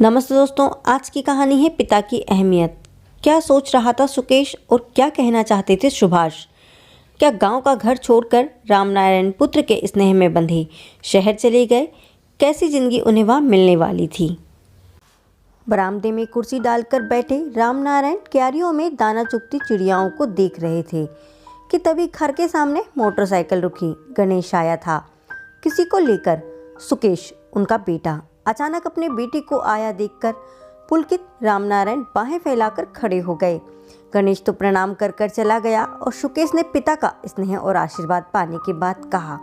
नमस्ते दोस्तों, आज की कहानी है पिता की अहमियत। क्या सोच रहा था सुकेश और क्या कहना चाहते थे सुभाष। क्या गांव का घर छोड़कर रामनारायण पुत्र के स्नेह में बंधे शहर चले गए? कैसी जिंदगी उन्हें वहां मिलने वाली थी। बरामदे में कुर्सी डालकर बैठे रामनारायण क्यारियों में दाना चुगती चिड़ियाओं को देख रहे थे कि तभी घर के सामने मोटरसाइकिल रुकी। गणेश आया था किसी को लेकर। सुकेश, उनका बेटा, अचानक अपने बेटे को आया देखकर पुलकित रामनारायण बाहें फैलाकर खड़े हो गए। गणेश तो प्रणाम कर कर चला गया और सुकेश ने पिता का स्नेह और आशीर्वाद पाने के बाद कहा,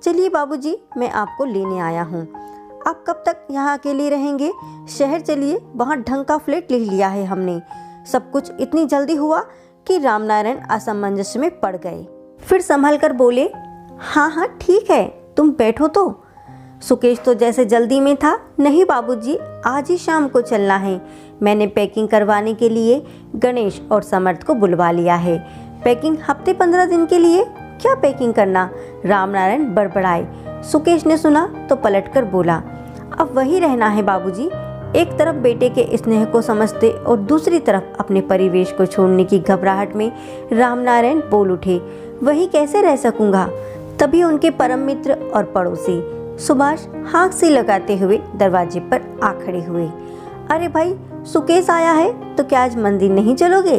चलिए बाबूजी, मैं आपको लेने आया हूँ। आप कब तक यहाँ अकेले रहेंगे? शहर चलिए, वहाँ ढंग का फ्लैट ले लिया है हमने। सब कुछ इतनी जल्दी हुआ कि रामनारायण असमंजस में पड़ गए। फिर संभल कर बोले, हाँ हाँ ठीक है, तुम बैठो तो। सुकेश तो जैसे जल्दी में था, नहीं बाबूजी, आज ही शाम को चलना है। मैंने पैकिंग करवाने के लिए गणेश और समर्थ को बुलवा लिया है। पैकिंग हफ्ते 15 दिन के लिए? क्या पैकिंग करना? रामनारायण बड़बड़ाए। सुकेश ने सुना तो पलटकर बोला, अब वही रहना है बाबूजी। एक तरफ बेटे के स्नेह को समझते और दूसरी तरफ अपने परिवेश को छोड़ने की घबराहट में रामनारायण बोल उठे, वही कैसे रह सकूंगा। तभी उनके परम मित्र और पड़ोसी सुभाष हाँक से लगाते हुए दरवाजे पर आ खड़े हुए। अरे भाई, सुकेश आया है तो क्या आज मंदिर नहीं चलोगे?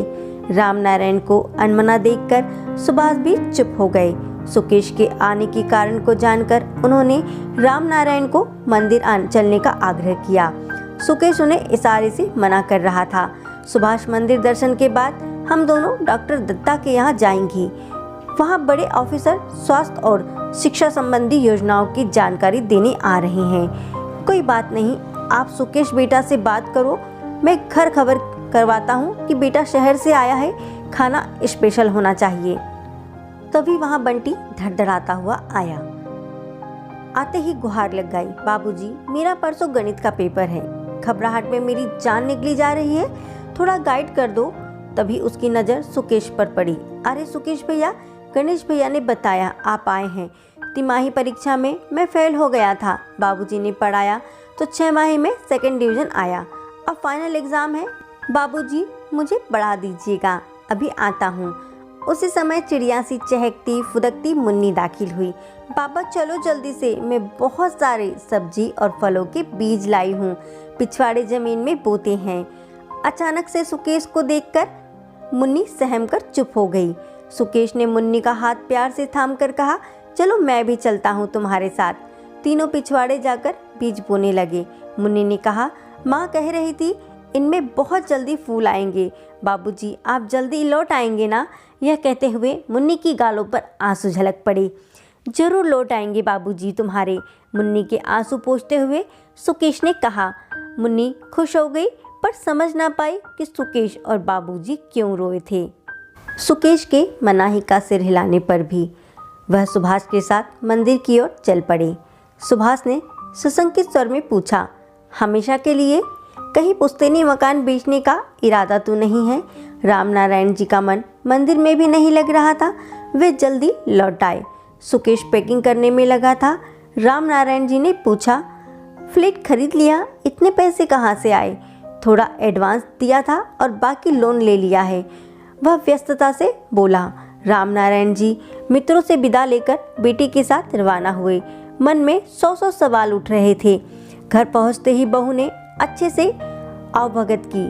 रामनारायण को अनमना देखकर सुभाष भी चुप हो गए। सुकेश के आने के कारण को जानकर उन्होंने रामनारायण को मंदिर चलने का आग्रह किया। सुकेश उन्हें इशारे से मना कर रहा था। सुभाष, मंदिर दर्शन के बाद हम दोनों डॉक्टर दत्ता के यहाँ जाएंगी। वहाँ बड़े ऑफिसर स्वास्थ्य और शिक्षा संबंधी योजनाओं की जानकारी देने आ रहे हैं। कोई बात नहीं, आप सुकेश बेटा से बात करो, मैं घर खबर करवाता हूँ कि बेटा शहर से आया है, खाना स्पेशल होना चाहिए। तभी वहाँ बंटी धड़धड़ाता हुआ आया। आते ही गुहार लग गई, बाबूजी, मेरा परसों गणित का पेपर है, घबराहट में मेरी जान निकली जा रही है, थोड़ा गाइड कर दो। तभी उसकी नज़र सुकेश पर पड़ी। अरे सुकेश भैया, गणेश भैया ने बताया आप आए हैं। तिमाही परीक्षा में मैं फेल हो गया था, बाबूजी ने पढ़ाया तो 6 माही में सेकंड डिवीजन आया। अब फाइनल एग्ज़ाम है, बाबूजी मुझे पढ़ा दीजिएगा, अभी आता हूँ। उसी समय चिड़िया सी चहकती फुदकती मुन्नी दाखिल हुई। बाबा चलो जल्दी से, मैं बहुत सारे सब्जी और फलों के बीज लाई हूँ, पिछवाड़े ज़मीन में बोते हैं। अचानक से सुकेश को देखकर मुन्नी सहम कर चुप हो गई। सुकेश ने मुन्नी का हाथ प्यार से थाम कर कहा, चलो मैं भी चलता हूँ तुम्हारे साथ। तीनों पिछवाड़े जाकर बीज बोने लगे। मुन्नी ने कहा, माँ कह रही थी इनमें बहुत जल्दी फूल आएंगे, बाबूजी आप जल्दी लौट आएंगे ना? यह कहते हुए मुन्नी की गालों पर आंसू झलक पड़े। जरूर लौट आएंगे बाबूजी तुम्हारे, मुन्नी के आंसू पोंछते हुए सुकेश ने कहा। मुन्नी खुश हो गई पर समझ ना पाई कि सुकेश और बाबूजी क्यों रोए थे। सुकेश के मनाही का सिर हिलाने पर भी वह सुभाष के साथ मंदिर की ओर चल पड़े। सुभाष ने सुसंकित स्वर में पूछा, हमेशा के लिए? कहीं पुश्तैनी मकान बेचने का इरादा तो नहीं है? रामनारायण जी का मन मंदिर में भी नहीं लग रहा था। वे जल्दी लौट आए। सुकेश पैकिंग करने में लगा था। रामनारायण जी ने पूछा, फ्लैट खरीद लिया? इतने पैसे कहाँ से आए? थोड़ा एडवांस दिया था और बाकी लोन ले लिया है, वह व्यस्तता से बोला। रामनारायण जी मित्रों से विदा लेकर बेटे के साथ रवाना हुए। मन में 100 सवाल उठ रहे थे। घर पहुंचते ही बहू ने अच्छे से आवभगत की।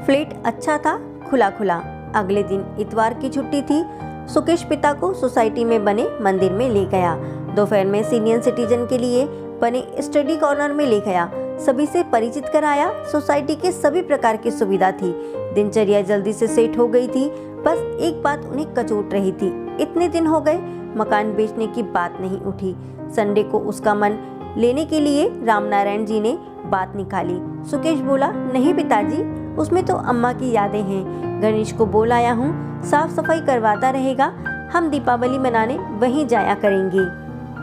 फ्लैट अच्छा था, खुला खुला। अगले दिन इतवार की छुट्टी थी। सुकेश पिता को सोसाइटी में बने मंदिर में ले गया। दोपहर में सीनियर सिटीजन के लिए बने स्टडी कॉर्नर में ले गया। सभी से परिचित कराया। सोसाइटी के सभी प्रकार की सुविधा थी। दिनचर्या जल्दी से सेट हो गई थी। बस एक बात उन्हें कचोट रही थी, इतने दिन हो गए मकान बेचने की बात नहीं उठी। संडे को उसका मन लेने के लिए रामनारायण जी ने बात निकाली। सुकेश बोला, नहीं पिताजी, उसमें तो अम्मा की यादें हैं। गणेश को बोल आया हूँ, साफ सफाई करवाता रहेगा, हम दीपावली मनाने वहीं जाया करेंगे।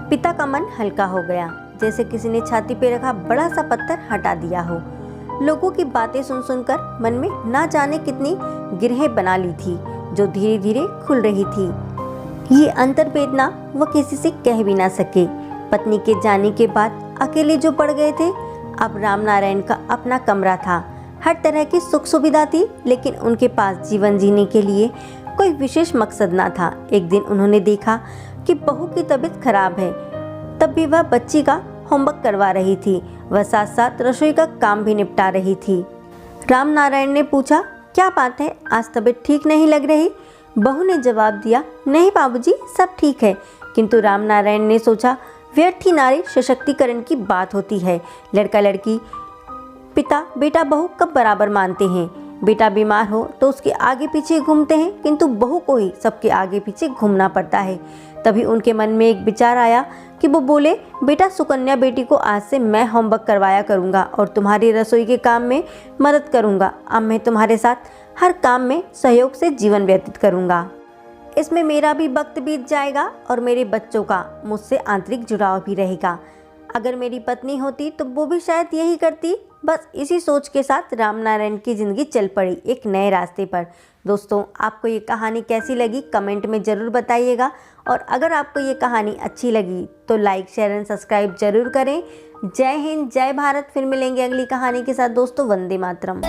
पिता का मन हल्का हो गया, जैसे किसी ने छाती पे रखा बड़ा सा पत्थर हटा दिया हो। लोगों की बातें सुन सुनकर मन में ना जाने कितनी गिरहें बना ली थी, जो धीरे धीरे खुल रही थी। ये अंतर्वेदना वह किसी से कह भी ना सके। पत्नी के जाने के बाद अकेले जो पड़ गए थे, अब रामनारायण का अपना कमरा था, हर तरह की सुख सुविधा थी, लेकिन उनके पास जीवन जीने के लिए कोई विशेष मकसद ना था। एक दिन उन्होंने देखा कि बहू की तबीयत खराब है, तब भी वह बच्ची का होमवर्क करवा रही थी। वह साथ साथ रसोई का काम भी निपटा रही थी। रामनारायण ने पूछा, क्या बात है, आज तबीयत ठीक नहीं लग रही? बहू ने जवाब दिया, नहीं बाबूजी, सब ठीक है। किंतु रामनारायण ने सोचा, व्यर्थ ही नारी सशक्तिकरण की बात होती है। लड़का लड़की, पिता बेटा बहू कब बराबर मानते हैं? बेटा बीमार हो तो उसके आगे पीछे घूमते हैं, किंतु बहू को ही सबके आगे पीछे घूमना पड़ता है। तभी उनके मन में एक विचार आया कि वो बोले, बेटा सुकन्या बेटी को आज से मैं होमवर्क करवाया करूँगा और तुम्हारी रसोई के काम में मदद करूँगा। अब मैं तुम्हारे साथ हर काम में सहयोग से जीवन व्यतीत करूँगा। इसमें मेरा भी वक्त बीत जाएगा और मेरे बच्चों का मुझसे आंतरिक जुड़ाव भी रहेगा। अगर मेरी पत्नी होती तो वो भी शायद यही करती। बस इसी सोच के साथ रामनारायण की ज़िंदगी चल पड़ी एक नए रास्ते पर। दोस्तों, आपको ये कहानी कैसी लगी कमेंट में ज़रूर बताइएगा, और अगर आपको ये कहानी अच्छी लगी तो लाइक शेयर एंड सब्सक्राइब जरूर करें। जय हिंद, जय भारत। फिर मिलेंगे अगली कहानी के साथ दोस्तों। वंदे मातरम।